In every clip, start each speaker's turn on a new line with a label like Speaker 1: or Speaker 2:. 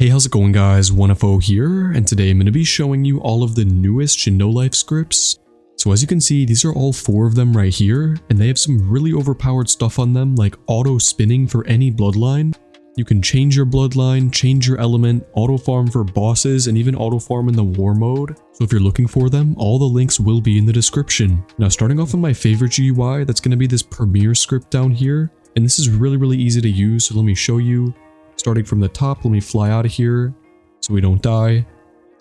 Speaker 1: Hey, how's it going guys? 1FO here, and today I'm going to be showing you all of the newest Shindo Life Scripts. So as you can see, these are all 4 of them right here, and they have some really overpowered stuff on them like auto spinning for any bloodline. You can change your bloodline, change your element, auto farm for bosses, and even auto farm in the war mode. So if you're looking for them, all the links will be in the description. Now starting off with my favorite GUI, that's going to be this Premier script down here, and this is really easy to use, so let me show you. Starting from the top, let me fly out of here so we don't die.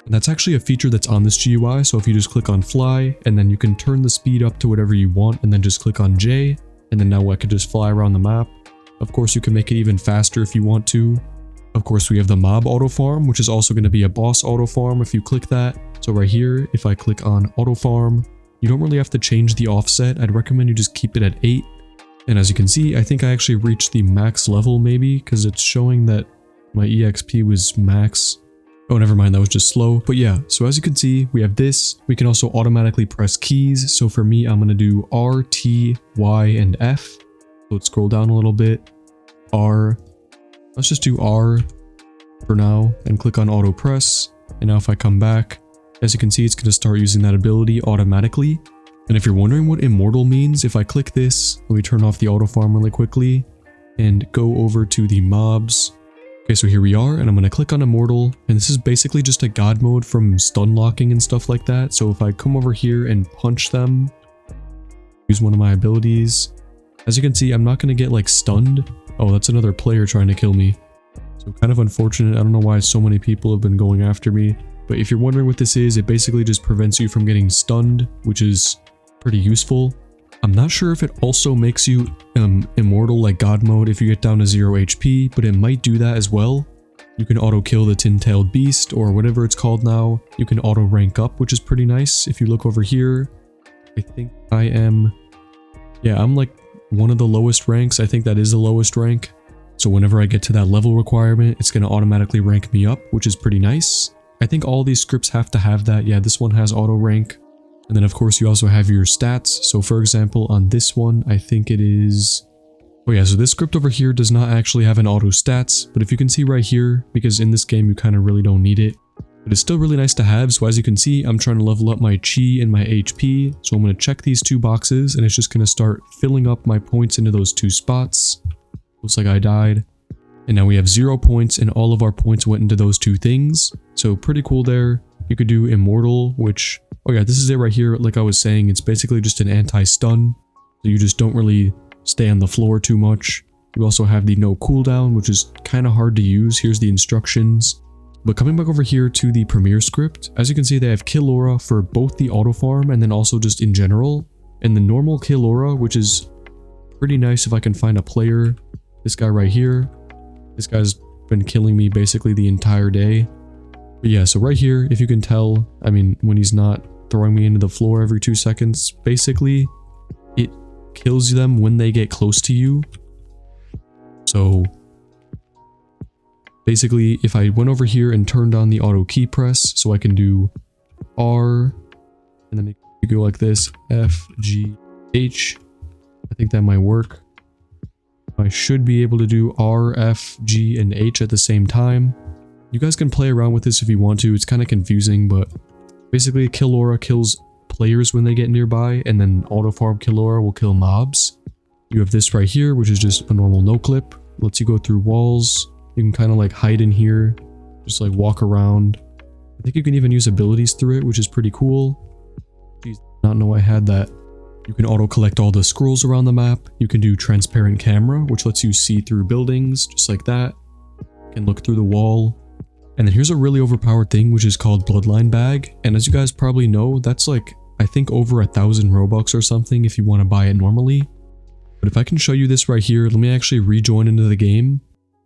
Speaker 1: And that's actually a feature that's on this GUI, so if you just click on fly, and then you can turn the speed up to whatever you want, and then just click on J, and then now I could just fly around the map. Of course, you can make it even faster if you want to. Of course, we have the mob auto farm, which is also going to be a boss auto farm if you click that. So right here, if I click on auto farm, you don't really have to change the offset. I'd recommend you just keep it at 8. And as you can see, I think I actually reached the max level maybe, because it's showing that my EXP was max. Oh, never mind, that was just slow. But yeah, so as you can see, we have this. We can also automatically press keys. So for me, I'm going to do R, T, Y, and F. So let's scroll down a little bit. R. Let's just do R for now and click on auto press. And now if I come back, as you can see, it's going to start using that ability automatically. And if you're wondering what immortal means, if I click this, let me turn off the auto farm really quickly and go over to the mobs. Okay, so here we are, and I'm going to click on immortal, and this is basically just a god mode from stun locking and stuff like that. So if I come over here and punch them, use one of my abilities, as you can see, I'm not going to get like stunned. Oh, that's another player trying to kill me. So kind of unfortunate. I don't know why so many people have been going after me. But if you're wondering what this is, it basically just prevents you from getting stunned, which is pretty useful. I'm not sure if it also makes you immortal like god mode if you get down to 0 HP, but it might do that as well. You can auto kill the tin-tailed beast or whatever it's called now. You can auto rank up, which is pretty nice. If you look over here, I think I'm like one of the lowest ranks. I think that is the lowest rank. So whenever I get to that level requirement, it's going to automatically rank me up, which is pretty nice. I think all these scripts have to have that. Yeah, this one has auto rank. And then of course you also have your stats. So for example, on this one, I think it is... Oh yeah, so this script over here does not actually have an auto stats, but if you can see right here, because in this game you kind of really don't need it, but it's still really nice to have. So as you can see, I'm trying to level up my chi and my HP. So I'm going to check these 2 boxes and it's just going to start filling up my points into those 2 spots. Looks like I died. And now we have 0 points and all of our points went into those 2 things. So pretty cool there. You could do immortal, which... Oh yeah, this is it right here. Like I was saying, it's basically just an anti-stun. So you just don't really stay on the floor too much. You also have the no cooldown, which is kind of hard to use. Here's the instructions. But coming back over here to the Premier script, as you can see, they have kill aura for both the auto farm and then also just in general. And the normal kill aura, which is pretty nice if I can find a player. This guy right here. This guy's been killing me basically the entire day. But yeah, so right here, if you can tell, I mean, when he's not throwing me into the floor every 2 seconds, basically, it kills them when they get close to you. So basically, if I went over here and turned on the auto key press, so I can do R, and then you go like this, F, G, H. I think that might work. I should be able to do R, F, G, and H at the same time. You guys can play around with this if you want to. It's kind of confusing, but basically kill aura kills players when they get nearby, and then auto farm kill aura will kill mobs. You have this right here, which is just a normal no clip. Lets you go through walls. You can kind of like hide in here, just like walk around. I think you can even use abilities through it, which is pretty cool. Jeez, did not know I had that. You can auto collect all the scrolls around the map. You can do transparent camera, which lets you see through buildings, just like that. You can look through the wall. And then here's a really overpowered thing, which is called Bloodline Bag. And as you guys probably know, that's like, I think over 1,000 Robux or something if you want to buy it normally. But if I can show you this right here, let me actually rejoin into the game.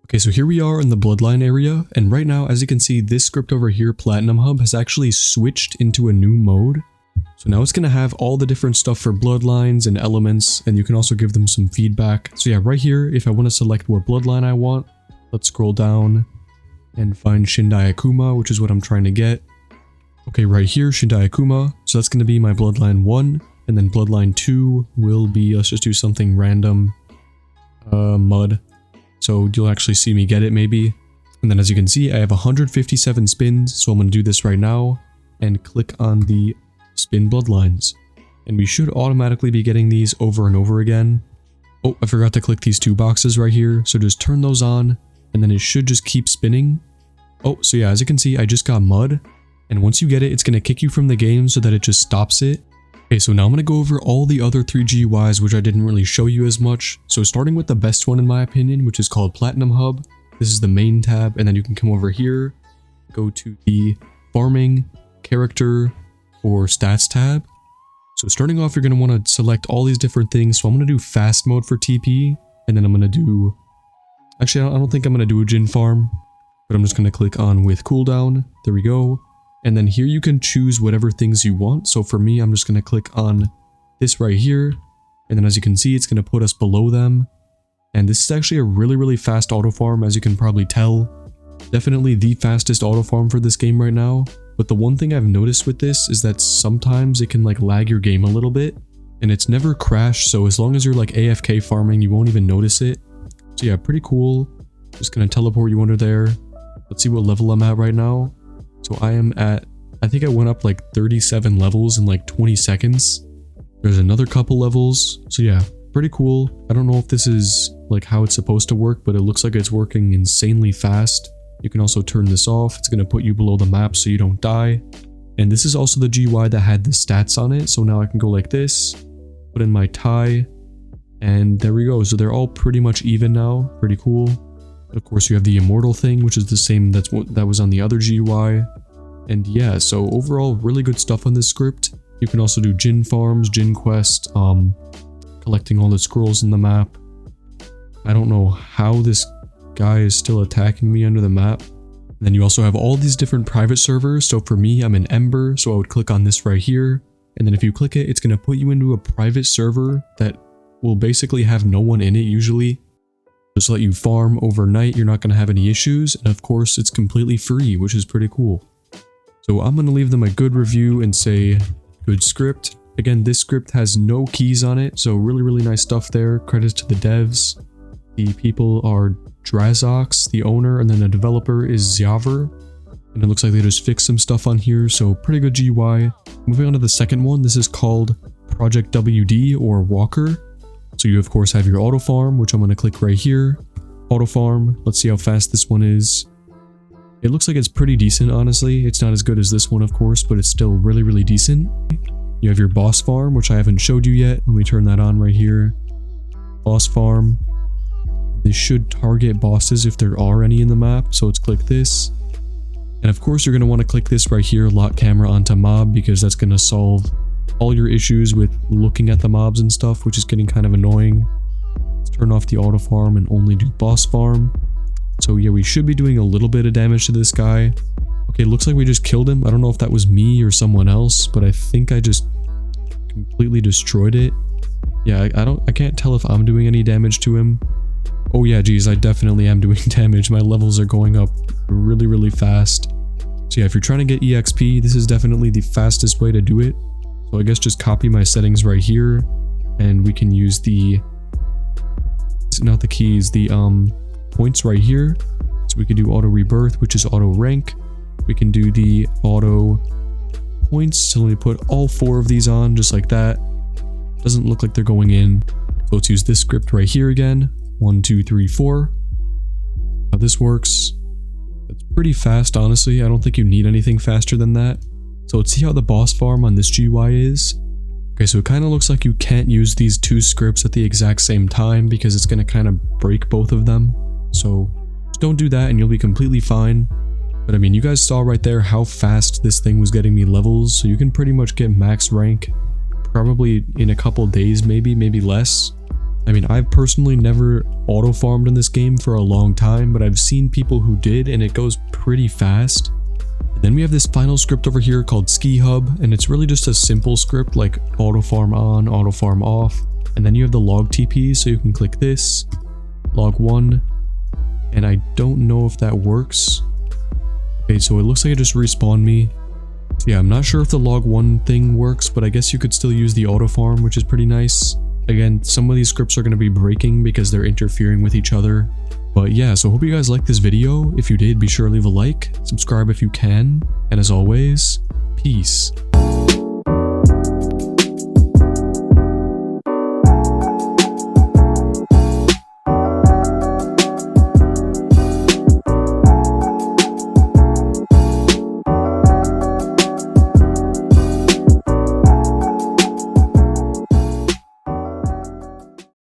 Speaker 1: Okay, so here we are in the Bloodline area. And right now, as you can see, this script over here, Platinum Hub, has actually switched into a new mode. So now it's going to have all the different stuff for bloodlines and elements, and you can also give them some feedback. So yeah, right here, if I want to select what bloodline I want, let's scroll down and find Shindai Akuma, which is what I'm trying to get. Okay, right here, Shindai Akuma. So that's going to be my bloodline 1, and then bloodline 2 will be, let's just do something random, mud. So you'll actually see me get it maybe. And then as you can see, I have 157 spins, so I'm going to do this right now and click on the spin bloodlines. And we should automatically be getting these over and over again. Oh, I forgot to click these 2 boxes right here, so just turn those on, and then it should just keep spinning. Oh, so yeah, as you can see, I just got mud, and once you get it, it's going to kick you from the game so that it just stops it. Okay, so now I'm going to go over all the other 3 GUIs, which I didn't really show you as much. So starting with the best one in my opinion, which is called Platinum Hub. This is the main tab, and then you can come over here, go to the farming, character, or stats tab. So starting off, you're going to want to select all these different things. So I'm going to do fast mode for TP, and then I'm going to do... Actually, I don't think I'm going to do a gin farm, but I'm just going to click on with cooldown. There we go. And then here you can choose whatever things you want. So for me, I'm just going to click on this right here. And then as you can see, it's going to put us below them. And this is actually a really fast auto farm, as you can probably tell. Definitely the fastest auto farm for this game right now. But the one thing I've noticed with this is that sometimes it can like lag your game a little bit. And it's never crashed, so as long as you're like AFK farming, you won't even notice it. So yeah, pretty cool. Just gonna teleport you under there. Let's see what level I'm at right now. So I am at, I think I went up like 37 levels in like 20 seconds. There's another couple levels. So yeah, pretty cool. I don't know if this is like how it's supposed to work, but it looks like it's working insanely fast. You can also turn this off. It's going to put you below the map so you don't die. And this is also the GUI that had the stats on it. So now I can go like this, put in my tie, and there we go. So they're all pretty much even now. Pretty cool. Of course, you have the immortal thing, which is the same that was on the other GUI. And yeah, so overall, really good stuff on this script. You can also do gin farms, gin quest, collecting all the scrolls in the map. I don't know how this guy is still attacking me under the map. And then you also have all these different private servers. So for me, I'm an Ember, so I would click on this right here. And then if you click it, it's going to put you into a private server that will basically have no one in it usually. Just let you farm overnight, you're not going to have any issues. And of course, it's completely free, which is pretty cool. So I'm going to leave them a good review and say, good script. Again, this script has no keys on it, so really nice stuff there. Credits to the devs. The people are Drazox, the owner, and then the developer is Zyavr. And it looks like they just fixed some stuff on here, so pretty good GUI. Moving on to the second one, this is called Project WD or Walker. So you of course have your auto farm, which I'm going to click right here. Auto farm, let's see how fast this one is. It looks like it's pretty decent, honestly. It's not as good as this one, of course, but it's still really decent. You have your boss farm, which I haven't showed you yet. Let me turn that on right here. Boss farm. This should target bosses if there are any in the map, so let's click this. And of course, you're going to want to click this right here, lock camera onto mob, because that's going to solve all your issues with looking at the mobs and stuff, which is getting kind of annoying. Let's turn off the auto farm and only do boss farm. So yeah, we should be doing a little bit of damage to this guy. Okay, looks like we just killed him. I don't know if that was me or someone else, but I think I just completely destroyed it. Yeah, I can't tell if I'm doing any damage to him. Oh yeah, geez, I definitely am doing damage. My levels are going up really fast. So yeah, if you're trying to get EXP, this is definitely the fastest way to do it. So I guess just copy my settings right here, and we can use the, not the keys, the points right here. So we can do auto rebirth, which is auto rank. We can do the auto points. So let me put all 4 of these on just like that. Doesn't look like they're going in. So let's use this script right here again. 1, 2, 3, 4. How this works. It's pretty fast, honestly. I don't think you need anything faster than that. So let's see how the boss farm on this GUI is. Okay, so it kind of looks like you can't use these 2 scripts at the exact same time because it's going to kind of break both of them. So just don't do that and you'll be completely fine. But I mean, you guys saw right there how fast this thing was getting me levels, so you can pretty much get max rank probably in a couple days, maybe less. I mean, I've personally never auto farmed in this game for a long time, but I've seen people who did and it goes pretty fast. And then we have this final script over here called Ski Hub, and it's really just a simple script like auto farm on, auto farm off. And then you have the log TP, so you can click this, log 1, and I don't know if that works. Okay, so it looks like it just respawned me. So yeah, I'm not sure if the log 1 thing works, but I guess you could still use the auto farm, which is pretty nice. Again, some of these scripts are going to be breaking because they're interfering with each other. But yeah, so hope you guys liked this video. If you did, be sure to leave a like, subscribe if you can, and as always, peace.